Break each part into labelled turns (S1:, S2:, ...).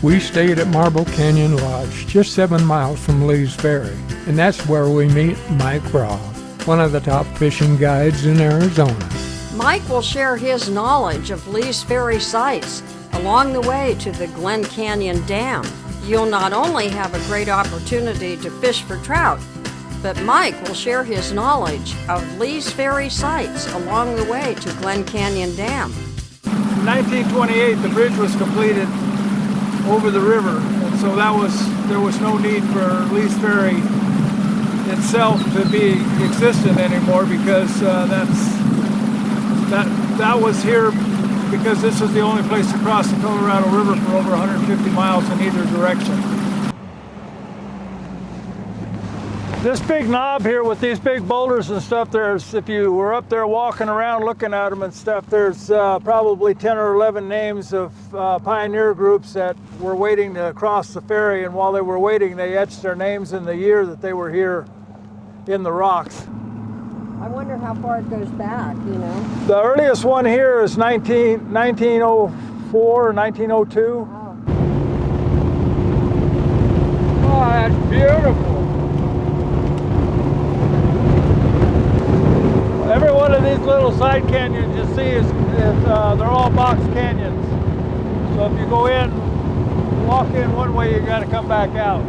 S1: We stayed at Marble Canyon Lodge, just 7 miles from Lee's Ferry, and that's where we meet Mike Roth, one of the top fishing guides in Arizona.
S2: Mike will share his knowledge of Lee's Ferry sites along the way to the Glen Canyon Dam. You'll not only have a great opportunity to fish for trout, but Mike will share his knowledge of Lee's Ferry sites along the way to Glen Canyon Dam.
S3: In 1928, the bridge was completed over the river, and so there was no need for Lee's Ferry itself to be existent anymore, because that was here because this was the only place to cross the Colorado River for over 150 miles in either direction. This big knob here with these big boulders and stuff, if you were up there walking around looking at them and stuff, there's probably 10 or 11 names of pioneer groups that were waiting to cross the ferry, and while they were waiting, they etched their names in the year that they were here in the rocks.
S2: I wonder how far it goes back, you know?
S3: The earliest one here is 1904 or 1902. Oh, that's beautiful. Every one of these little side canyons you see they're all box canyons. So if you go in, walk in one way, you got to come back out.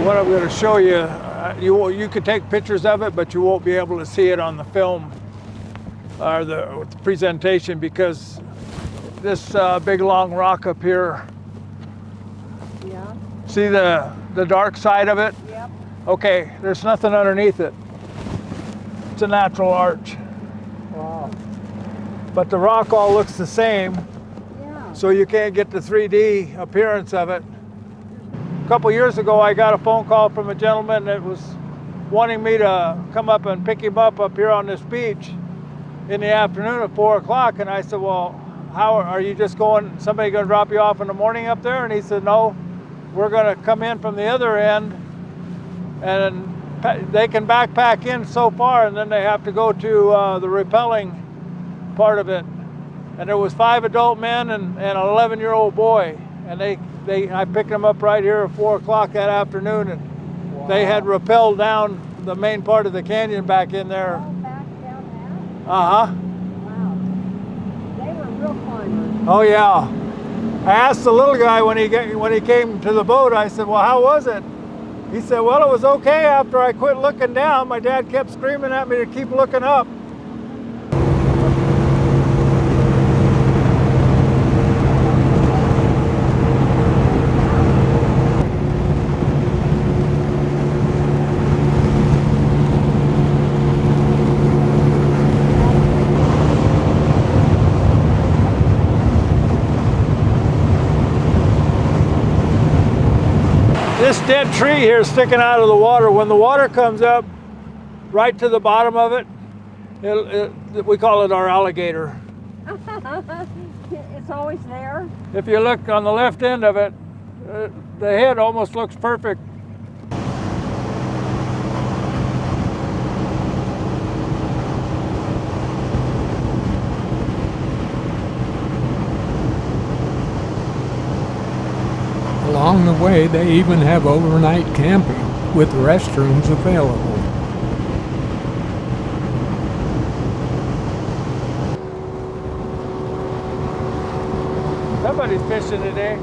S3: What I'm going to show you, you can take pictures of it, but you won't be able to see it on the film or the presentation, because this big long rock up here,
S2: yeah.
S3: See the dark side of it?
S2: Yep.
S3: Okay, there's nothing underneath it. It's a natural arch.
S2: Wow.
S3: But the rock all looks the same,
S2: Yeah.
S3: so you can't get the 3D appearance of it. A couple years ago, I got a phone call from a gentleman that was wanting me to come up and pick him up here on this beach in the afternoon at 4 o'clock. And I said, well, how are you just going, somebody going to drop you off in the morning up there? And he said, no, we're going to come in from the other end, and they can backpack in so far, and then they have to go to the rappelling part of it. And there was 5 adult men and an 11-year-old boy, and I picked them up right here at 4 o'clock that afternoon, and wow. They had rappelled down the main part of the canyon back in there.
S2: Oh, back down there?
S3: Uh-huh.
S2: Wow. They were real climbers.
S3: Oh, yeah. I asked the little guy when he came to the boat, I said, well, how was it? He said, well, it was okay after I quit looking down. My dad kept screaming at me to keep looking up. This dead tree here is sticking out of the water. When the water comes up right to the bottom of it, we call it our alligator.
S2: It's always there?
S3: If you look on the left end of it, the head almost looks perfect.
S1: Along the way, they even have overnight camping with restrooms available.
S3: Somebody's fishing today.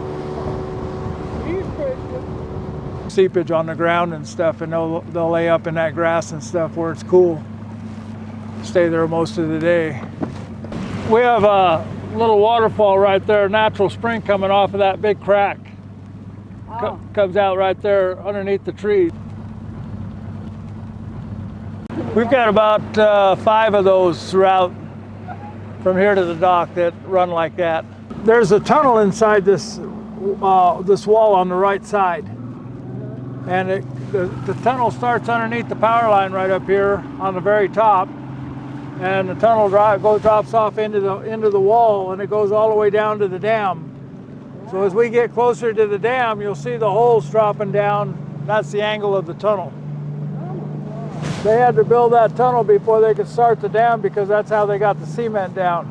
S3: He's fishing. Seepage on the ground and stuff, and they'll lay up in that grass and stuff where it's cool. Stay there most of the day. We have a little waterfall right there, a natural spring coming off of that big crack.
S2: Oh.
S3: Comes out right there underneath the tree. We've got about 5 of those throughout from here to the dock that run like that. There's a tunnel inside this wall on the right side, and the tunnel starts underneath the power line right up here on the very top, and the tunnel drops off into the wall, and it goes all the way down to the dam. So as we get closer to the dam, you'll see the holes dropping down. That's the angle of the tunnel. They had to build that tunnel before they could start the dam because that's how they got the cement down.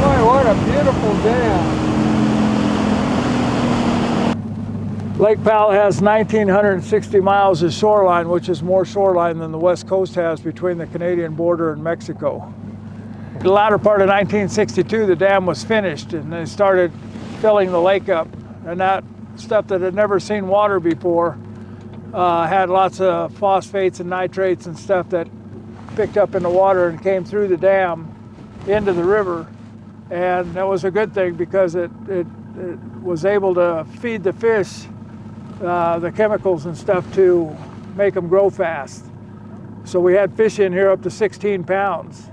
S3: Boy, what a beautiful dam. Lake Powell has 1,960 miles of shoreline, which is more shoreline than the West Coast has between the Canadian border and Mexico. The latter part of 1962, the dam was finished and they started filling the lake up. And that stuff that had never seen water before had lots of phosphates and nitrates and stuff that picked up in the water and came through the dam into the river. And that was a good thing because it was able to feed the fish the chemicals and stuff to make them grow fast. So we had fish in here up to 16 pounds.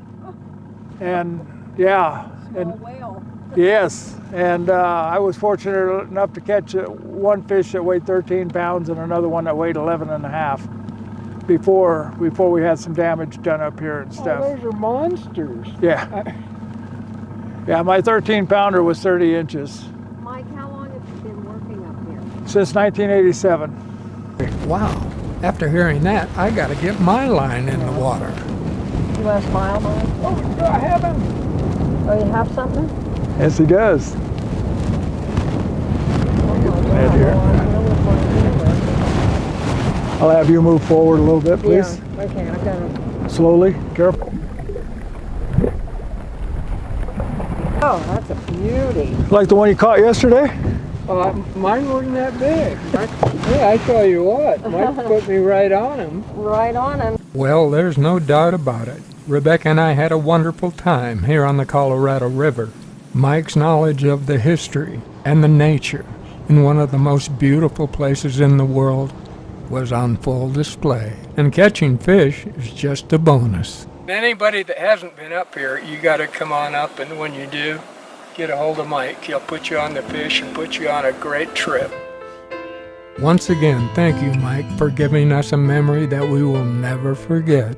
S3: And yeah, and
S2: whale.
S3: yes, and I was fortunate enough to catch one fish that weighed 13 pounds and another one that weighed 11 and a half before we had some damage done up here and stuff.
S1: Oh, those are monsters.
S3: Yeah. Yeah, my 13 pounder was 30 inches.
S2: Mike, how long have you been working up here?
S3: Since 1987.
S1: Wow. After hearing that, I got to get my line in the water.
S2: You want to smile, Mike?
S3: Oh, do I have him?
S2: Oh, you have something?
S3: Yes, he does. Right here. I'll have you move forward a little bit, please.
S2: Yeah, okay, I got it.
S3: Slowly, careful.
S2: Oh, that's a beauty.
S3: Like the one you caught yesterday?
S1: Mine wasn't that big. Yeah, I tell you what, Mike put me right on him.
S2: Right on him.
S1: Well, there's no doubt about it. Rebecca and I had a wonderful time here on the Colorado River. Mike's knowledge of the history and the nature in one of the most beautiful places in the world was on full display. And catching fish is just a bonus. Anybody that hasn't been up here, you got to come on up, and when you do, get a hold of Mike. He'll put you on the fish and put you on a great trip. Once again, thank you, Mike, for giving us a memory that we will never forget.